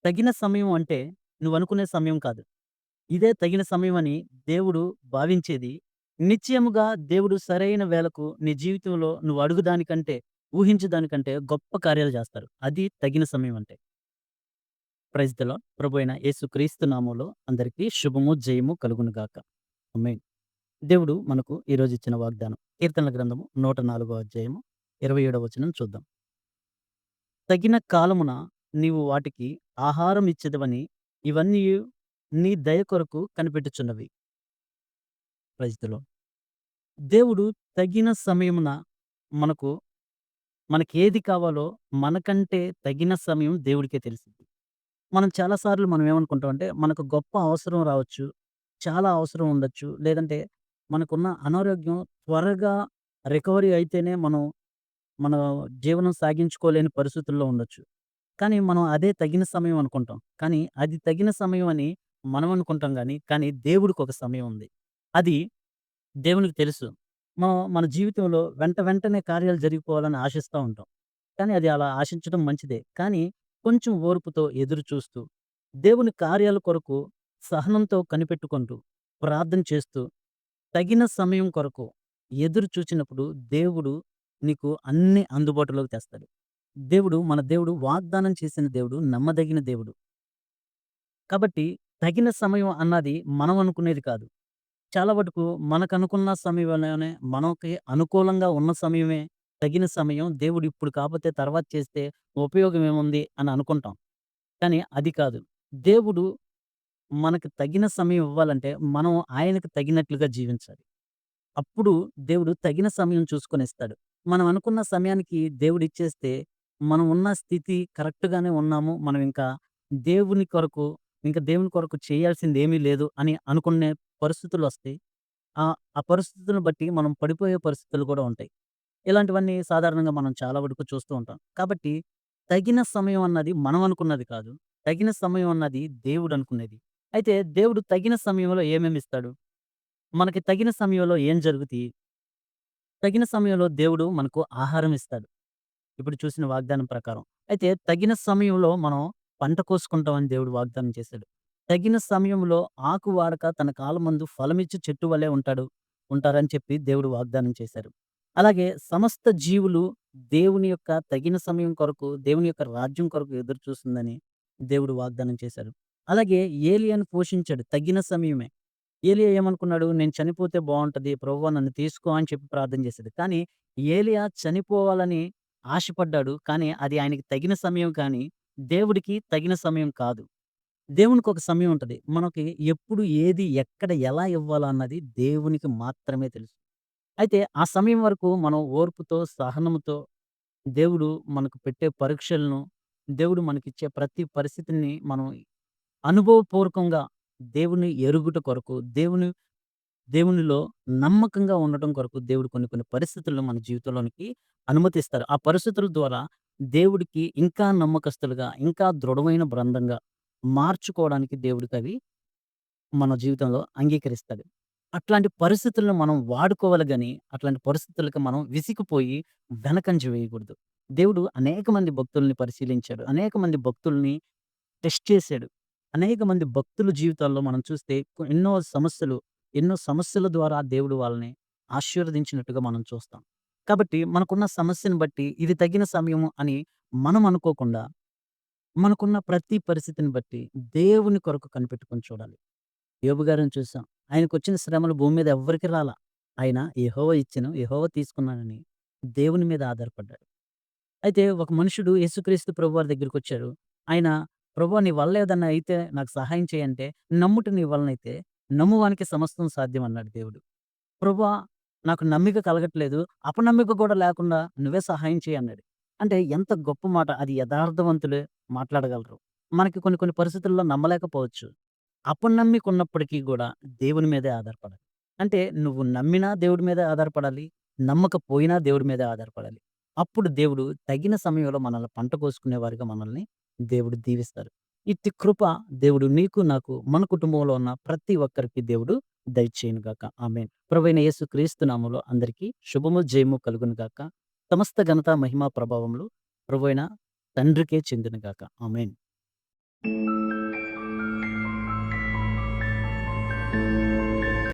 తగిన సమయం అంటే నువ్వనుకునే సమయం కాదు. ఇదే తగిన సమయం అని దేవుడు భావించేది. నిశ్చయముగా దేవుడు సరైన వేళకు నీ జీవితంలో నువ్వు అడుగు దానికంటే, ఊహించు దానికంటే గొప్ప కార్యాలు జేస్తారు. అది తగిన సమయం అంటే. Praise the lord. ప్రభువైన యేసుక్రీస్తు నామంలో అందరికీ శుభము, జయము కలుగును గాక. ఆమేన్. దేవుడు మనకు ఈరోజు ఇచ్చిన వాగ్దానం. కీర్తనల గ్రంథము 104 అధ్యాయము 27 వచనం చూద్దాం. తగిన కాలమున నీవు వాటికి ఆహారం ఇచ్చెదవని ఇవన్నీయు నీ దయ కొరకు కనిపెట్టుచున్నవి. Praise the lord. దేవుడు తగిన సమయమున మనకు మనకేది కావాలో మనకంటే తగిన సమయం దేవుడికే తెలిసిద్ది. మనం చాలా సార్లు మనం ఏమనుకుంటామంటే మనకు గొప్ప అవసరం రావచ్చు. చాలా అవసరం ఉండొచ్చు. లేదంటే మనకున్న అనారోగ్యం త్వరగా రికవరీ అయితేనే మనం మన జీవనం సాగించుకోలేని పరిస్థితుల్లో ఉండొచ్చు. కానీ మనం అదే తగిన సమయం అనుకుంటాం. కానీ అది తగిన సమయం అని మనం అనుకుంటాం గానీ, కానీ దేవుడికొక సమయం ఉంది. అది దేవునికి తెలుసు. మనం మన జీవితంలో వెంటనే కార్యాలు జరిగిపోవాలని ఆశిస్తా ఉంటాం. కానీ అది అలా ఆశించడం మంచిదే. కానీ కొంచెం ఓర్పుతో ఎదురు చూస్తూ, దేవుని కార్యాల కొరకు సహనంతో కనిపెట్టుకుంటూ, ప్రార్థన చేస్తూ, తగిన సమయం కొరకు ఎదురు చూచినప్పుడు దేవుడు నీకు అన్నీ అందుబాటులోకి తెస్తాడు. మన దేవుడు వాగ్దానం చేసిన దేవుడు, నమ్మదగిన దేవుడు. కాబట్టి తగిన సమయం అన్నది మనం అనుకునేది కాదు. చాలా వటుకు మనకనుకున్న సమయంలోనే మనకి అనుకూలంగా ఉన్న సమయమే తగిన సమయం. దేవుడు ఇప్పుడు కాపోతే తర్వాత చేస్తే ఉపయోగం ఏముంది అని అనుకుంటాం. కానీ అది కాదు. దేవుడు మనకు తగిన సమయం ఇవ్వాలంటే మనం ఆయనకు తగినట్లుగా జీవించాలి. అప్పుడు దేవుడు తగిన సమయం చూసుకొనిస్తాడు. మనం అనుకున్న సమయానికి దేవుడిచ్చేస్తే, మనం ఉన్న స్థితి కరెక్ట్‌గానే ఉన్నాము. మనం ఇంకా దేవుని కొరకు, దేవుని కొరకు చేయాల్సిందేమీ లేదు అని అనుకునే పరిస్థితులొస్తాయి. ఆ పరిస్థితులను బట్టి మనం పడిపోయే పరిస్థితులు కూడా ఉంటాయి. ఇలాంటివన్నీ సాధారణంగా మనం చాలా వరకు చూస్తూ ఉంటాం. కాబట్టి తగిన సమయం అన్నది మనం అనుకున్నది కాదు. తగిన సమయం అన్నది దేవుడనుకునేది. అయితే దేవుడు తగిన సమయంలో ఏమేమిస్తాడు? మనకి తగిన సమయంలో ఏం జరుగుతాయి? తగిన సమయంలో దేవుడు మనకు ఆహారం ఇస్తాడు. ఇప్పుడు చూసిన వాగ్దానం ప్రకారం. అయితే తగిన సమయంలో మనం పంట కోసుకుంటామని దేవుడు వాగ్దానం చేశాడు. తగిన సమయంలో ఆకు వాడక తన కాలమందు ఫలమిచ్చు చెట్టు వలె ఉంటారని చెప్పి దేవుడు వాగ్దానం చేశారు. అలాగే సమస్త జీవులు దేవుని యొక్క తగిన సమయం కొరకు, దేవుని యొక్క రాజ్యం కొరకు ఎదురు చూస్తుందని దేవుడు వాగ్దానం చేశారు. అలాగే ఏలియాను పోషించాడు తగిన సమయమే. ఏలియా ఏమనుకున్నాడు? నేను చనిపోతే బావుంటది. ప్రభువా నన్ను తీసుకో అని చెప్పి ప్రార్థన చేశాడు. కానీ ఏలియా చనిపోవాలని ఆశపడ్డాడు. కానీ అది ఆయనకి తగిన సమయం కానీ, దేవుడికి తగిన సమయం కాదు. దేవునికొక సమయం ఉంటది. మనకి ఎప్పుడు ఏది, ఎక్కడ, ఎలా ఇవ్వాలా అన్నది దేవునికి మాత్రమే తెలుసు. అయితే ఆ సమయం వరకు మనం ఓర్పుతో, సహనంతో దేవుడు మనకు పెట్టే పరీక్షలను, దేవుడు మనకిచ్చే ప్రతి పరిస్థితిని మనం అనుభవపూర్వకంగా దేవుని ఎరుగుట కొరకు, దేవునిలో నమ్మకంగా ఉండటం కొరకు దేవుడు కొన్ని కొన్ని పరిస్థితులను మన జీవితంలోనికి అనుమతిస్తారు. ఆ పరిస్థితుల ద్వారా దేవుడికి ఇంకా నమ్మకస్తులుగా, ఇంకా దృఢమైన బృందంగా మార్చుకోవడానికి దేవుడికవి మన జీవితంలో అంగీకరిస్తాడు. అట్లాంటి పరిస్థితులను మనం వాడుకోవాలి గాని, అట్లాంటి పరిస్థితులకి మనం విసిగిపోయి వెనకంజ వేయకూడదు. దేవుడు అనేక మంది భక్తుల్ని పరిశీలించాడు. అనేక మంది భక్తుల్ని టెస్ట్ చేశాడు. అనేక మంది భక్తుల జీవితాల్లో మనం చూస్తే ఎన్నో సమస్యల ద్వారా దేవుడు వాళ్ళని ఆశీర్వదించినట్టుగా మనం చూస్తాం. కాబట్టి మనకున్న సమస్యను బట్టి ఇది తగిన సమయము అని మనం అనుకోకుండా, మనకున్న ప్రతి పరిస్థితిని బట్టి దేవుని కొరకు కనిపెట్టుకొని చూడాలి. యోబు గారిని చూసాం. ఆయనకొచ్చిన శ్రమలు భూమి మీద ఎవ్వరికీ రాలా. ఆయన యెహోవా ఇచ్చెను, యెహోవా తీసుకున్నానని దేవుని మీద ఆధారపడ్డాడు. అయితే ఒక మనుషుడు యేసుక్రీస్తు ప్రభువారి దగ్గరికొచ్చారు. ఆయన ప్రభువా నీ వల్ల ఏదన్నా అయితే నాకు సహాయం చేయంటే, నమ్ముట నీ వలనైతే నమ్మువానికి సమస్తం సాధ్యం అన్నాడు దేవుడు. ప్రభువా నాకు నమ్మిక కలగట్లేదు. అపనమ్మిక కూడా లేకుండా నువ్వే సహాయం చెయ్యి అన్నాడు. అంటే ఎంత గొప్ప మాట. అది యథార్థవంతులే మాట్లాడగలరు. మనకి కొన్ని కొన్ని పరిస్థితుల్లో నమ్మలేకపోవచ్చు. అపనమ్మిక ఉన్నప్పటికీ గూడా దేవుని మీదే ఆధారపడాలి. అంటే నువ్వు నమ్మినా దేవుడి మీదే ఆధారపడాలి. నమ్మకపోయినా దేవుడి మీదే ఆధారపడాలి. అప్పుడు దేవుడు తగిన సమయంలో మనల్ని పంట కోసుకునేవారిగా మనల్ని దేవుడు దీవిస్తారు. ఇట్టి కృప దేవుడు నీకు, నాకు, మన కుటుంబంలో ఉన్న ప్రతి ఒక్కరికి దేవుడు దయచేయును గాక. ఆమేన్. ప్రభువైన యేసు క్రీస్తు నామములో అందరికీ శుభము, జయము కలుగును గాక. సమస్త ఘనత, మహిమ, ప్రభావములు ప్రభువైన తండ్రికే చెందును గాక. ఆమేన్.